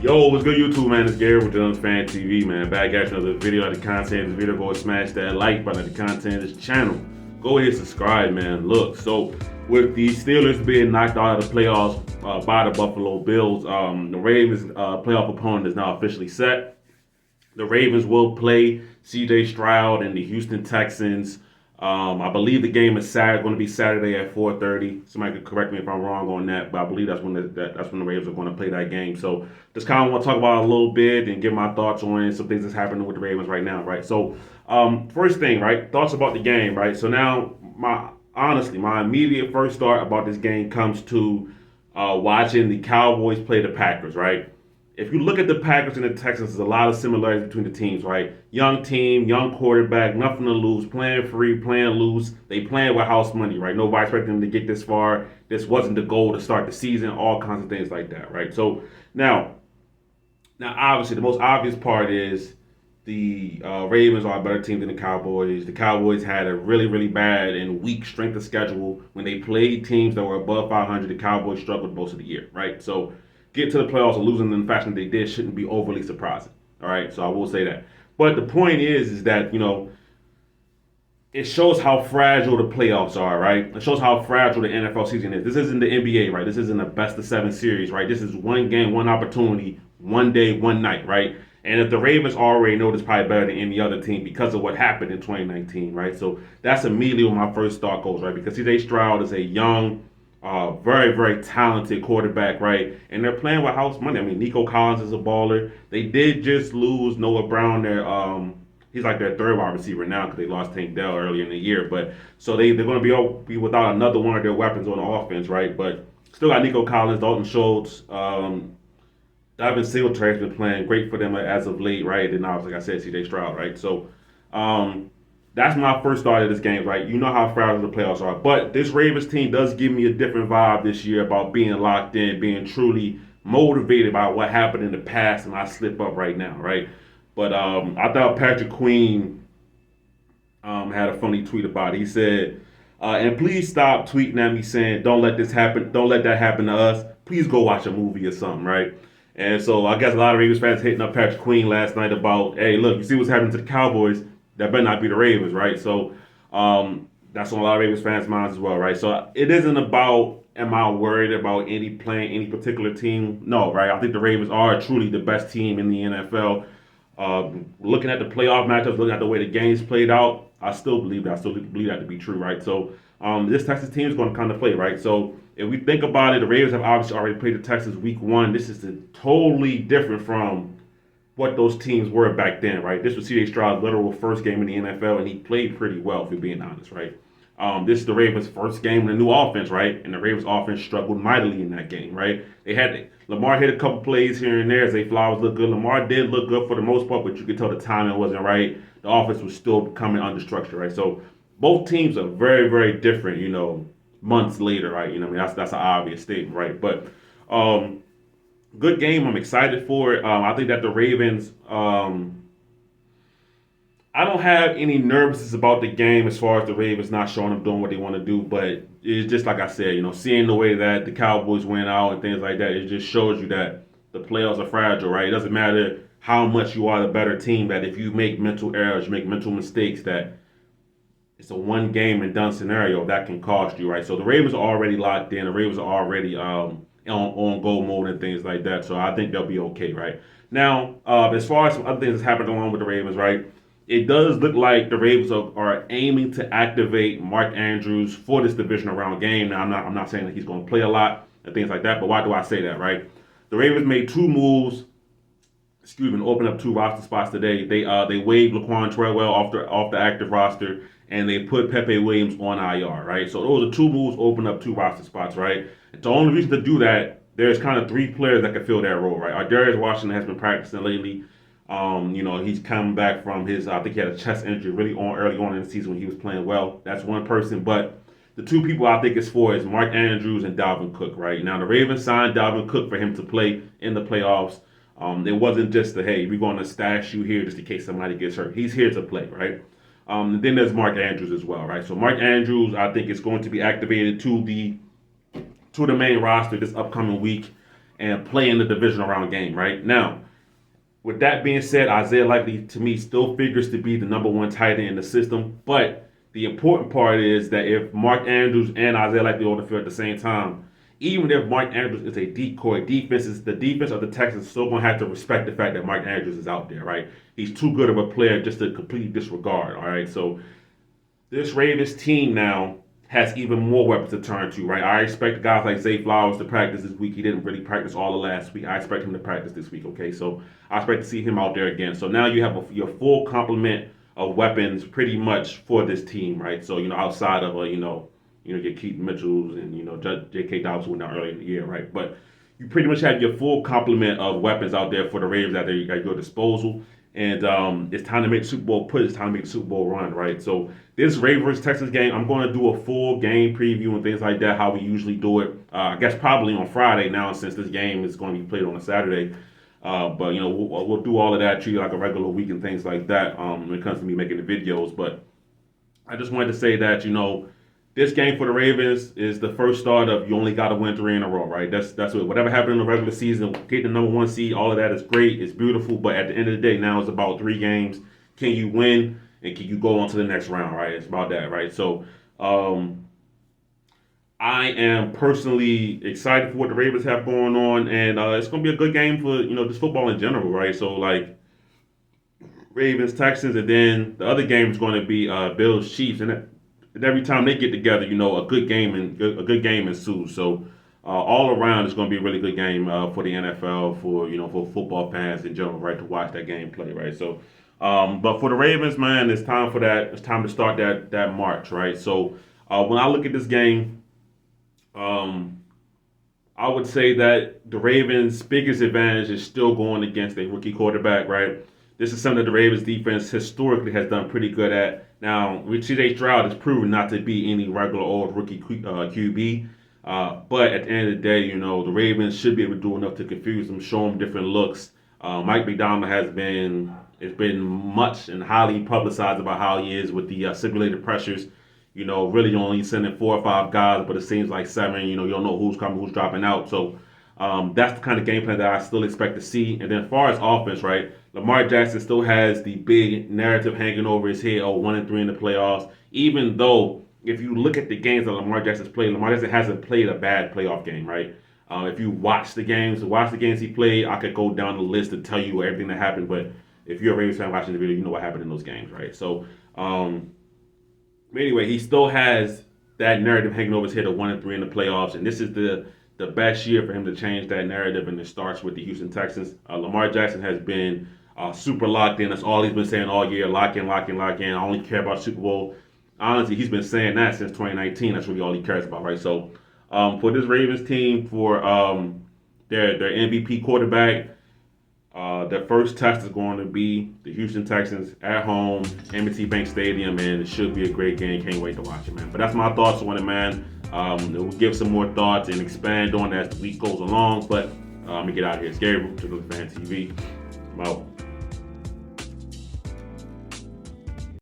Yo, what's good, YouTube, man? It's Gary with Jones Fan TV, man. Back at you another video of the content. This video, go smash that like button of the content of this channel. Go ahead and subscribe, man. Look, so with the Steelers being knocked out of the playoffs by the Buffalo Bills, the Ravens' playoff opponent is now officially set. The Ravens will play C.J. Stroud and the Houston Texans. I believe the game is going to be Saturday at 4:30. Somebody could correct me if I'm wrong on that, but I believe that's when the Ravens are going to play that game. So just kind of want to talk about it a little bit and give my thoughts on some things that's happening with the Ravens right now, right? So first thing, right? Thoughts about the game, right? So now my immediate first thought about this game comes to watching the Cowboys play the Packers, right? If you look at the Packers and the Texans, there's a lot of similarities between the teams, right? Young team, young quarterback, nothing to lose, playing free, playing loose. They playing with house money, right? Nobody expected them to get this far. This wasn't the goal to start the season, all kinds of things like that, right? So now obviously the most obvious part is the Ravens are a better team than the Cowboys. The Cowboys had a really, really bad and weak strength of schedule. When they played teams that were above 500, the Cowboys struggled most of the year, right? So get to the playoffs and losing in the fashion they did shouldn't be overly surprising. All right, so I will say that. But the point is that it shows how fragile the playoffs are, right? It shows how fragile the NFL season is. This isn't the NBA, right? This isn't a best of seven series, right? This is one game, one opportunity, one day, one night, right? And if the Ravens already know this probably better than any other team because of what happened in 2019, right? So that's immediately where my first thought goes, right? Because CJ Stroud is a young, very, very talented quarterback, right? And they're playing with house money. I mean, Nico Collins is a baller. They did just lose Noah Brown, he's like their third wide receiver now because they lost Tank Dell earlier in the year. But so they're going to be without another one of their weapons on offense, right? But still got Nico Collins, Dalton Schultz, Devin Singletary's been playing great for them as of late, right? And obviously, like I said, C.J. Stroud, right? So that's my first thought of this game, right? You know how fragile the playoffs are. But this Ravens team does give me a different vibe this year about being locked in, being truly motivated by what happened in the past, and I slip up right now, right? But I thought Patrick Queen had a funny tweet about it. He said, and please stop tweeting at me saying, don't let this happen, don't let that happen to us. Please go watch a movie or something, right? And so I guess a lot of Ravens fans hitting up Patrick Queen last night about, hey, look, you see what's happening to the Cowboys? That better not be the Ravens, right? So that's on a lot of Ravens fans' minds as well, right? So it isn't about am I worried about any particular team? No, right? I think the Ravens are truly the best team in the NFL. Looking at the playoff matchups, looking at the way the games played out, I still believe that. I still believe that to be true, right? So this Texas team is going to kind of play, right? So if we think about it, the Ravens have obviously already played the Texans week one. This is totally different from what those teams were back then, right? This was C.J. Stroud's literal first game in the NFL, and he played pretty well, if you're being honest, right? This is the Ravens' first game in a new offense, right? And the Ravens' offense struggled mightily in that game, right? Lamar hit a couple plays here and there. Zay Flowers looked good. Lamar did look good for the most part, but you could tell the timing wasn't right. The offense was still coming under structure, right? So both teams are very, very different, months later, right? I mean, that's an obvious statement, right? But good game. I'm excited for it. I think that the Ravens. I don't have any nervousness about the game as far as the Ravens not showing up doing what they want to do, but it's just like I said, seeing the way that the Cowboys went out and things like that, it just shows you that the playoffs are fragile, right? It doesn't matter how much you are the better team, that if you make mental errors, you make mental mistakes, that it's a one game and done scenario that can cost you, right? So the Ravens are already locked in. The Ravens are already on goal mode and things like that. So I think they'll be okay, right? Now, as far as some other things that's happened along with the Ravens, right? It does look like the Ravens are aiming to activate Mark Andrews for this divisional round game. Now, I'm not saying that he's going to play a lot and things like that, but why do I say that, right? The Ravens made two moves, open up two roster spots today. They waived Laquan Treadwell off the active roster, and they put Pepe Williams on IR, right? So those are two moves, open up two roster spots, right? And the only reason to do that, there's kind of three players that can fill that role, right? Darius Washington has been practicing lately. He's coming back from I think he had a chest injury early on in the season when he was playing well. That's one person, but the two people I think it's for is Mark Andrews and Dalvin Cook, right? Now the Ravens signed Dalvin Cook for him to play in the playoffs. It wasn't just hey, we're going to stash you here just in case somebody gets hurt. He's here to play, right? And then there's Mark Andrews as well, right? So Mark Andrews, I think, is going to be activated to the main roster this upcoming week. and play in the divisional round game, right? Now, with that being said, Isaiah Likely to me still figures to be the number one tight end in the system. But the important part is that if Mark Andrews and Isaiah Likely are on the field at the same time, even if Mark Andrews is a decoy, the defense of the Texans still gonna have to respect the fact that Mark Andrews is out there, right? He's too good of a player just to completely disregard. All right, so this Ravens team now has even more weapons to turn to, right? I expect guys like Zay Flowers to practice this week. He didn't really practice all of last week. I expect him to practice this week, okay? So I expect to see him out there again. So now you have your full complement of weapons pretty much for this team, right? So, outside of, your Keith Mitchells and, J.K. Dobbs went out early in the year, right? But you pretty much have your full complement of weapons out there for the Ravens at your disposal. And it's time to make the Super Bowl push. It's time to make the Super Bowl run, right? So this Ravens Texans game, I'm going to do a full game preview and things like that, how we usually do it. I guess probably on Friday now, since this game is going to be played on a Saturday. But we'll do all of that, treat it like a regular week and things like that when it comes to me making the videos. But I just wanted to say that this game for the Ravens is the first start of you only got to win 3 in a row, right? That's what whatever happened in the regular season, getting the number 1 seed, all of that is great, it's beautiful. But at the end of the day, now it's about 3 games. Can you win and can you go on to the next round, right? It's about that, right? So I am personally excited for what the Ravens have going on, and it's going to be a good game for just football in general, right? So like Ravens Texans, and then the other game is going to be Bills Chiefs, and every time they get together, a good game ensues. So all around, it's going to be a really good game for the NFL, for football fans in general, right, to watch that game play, right. So, but for the Ravens, man, it's time for that. It's time to start that march, right. So when I look at this game, I would say that the Ravens' biggest advantage is still going against a rookie quarterback, right. This is something that the Ravens defense historically has done pretty good at. Now, C.J. Stroud has proven not to be any regular old rookie QB. But at the end of the day, the Ravens should be able to do enough to confuse them, show them different looks. Mike McDonald has been much and highly publicized about how he is with the simulated pressures. Really only sending 4 or 5 guys, but it seems like 7. You don't know who's coming, who's dropping out. So that's the kind of game plan that I still expect to see. And then as far as offense, right, Lamar Jackson still has the big narrative hanging over his head, 1-3 in the playoffs, even though if you look at the games that Lamar Jackson's played, Lamar Jackson hasn't played a bad playoff game, right? If you watch the games he played, I could go down the list and tell you everything that happened, but if you're a Ravens fan watching the video, you know what happened in those games, right? So, anyway, he still has that narrative hanging over his head of 1-3 in the playoffs, and this is the best year for him to change that narrative, and it starts with the Houston Texans. Lamar Jackson has been super locked in. That's all he's been saying all year. Lock in, lock in, lock in. I only care about Super Bowl. Honestly, he's been saying that since 2019. That's really all he cares about, right? So for this Ravens team, for their MVP quarterback, their first test is going to be the Houston Texans at home, M&T Bank Stadium, and it should be a great game. Can't wait to watch it, man. But that's my thoughts on it, man. We'll give some more thoughts and expand on it as the week goes along. But let me get out of here. Scary Room to Fan TV. I'm out.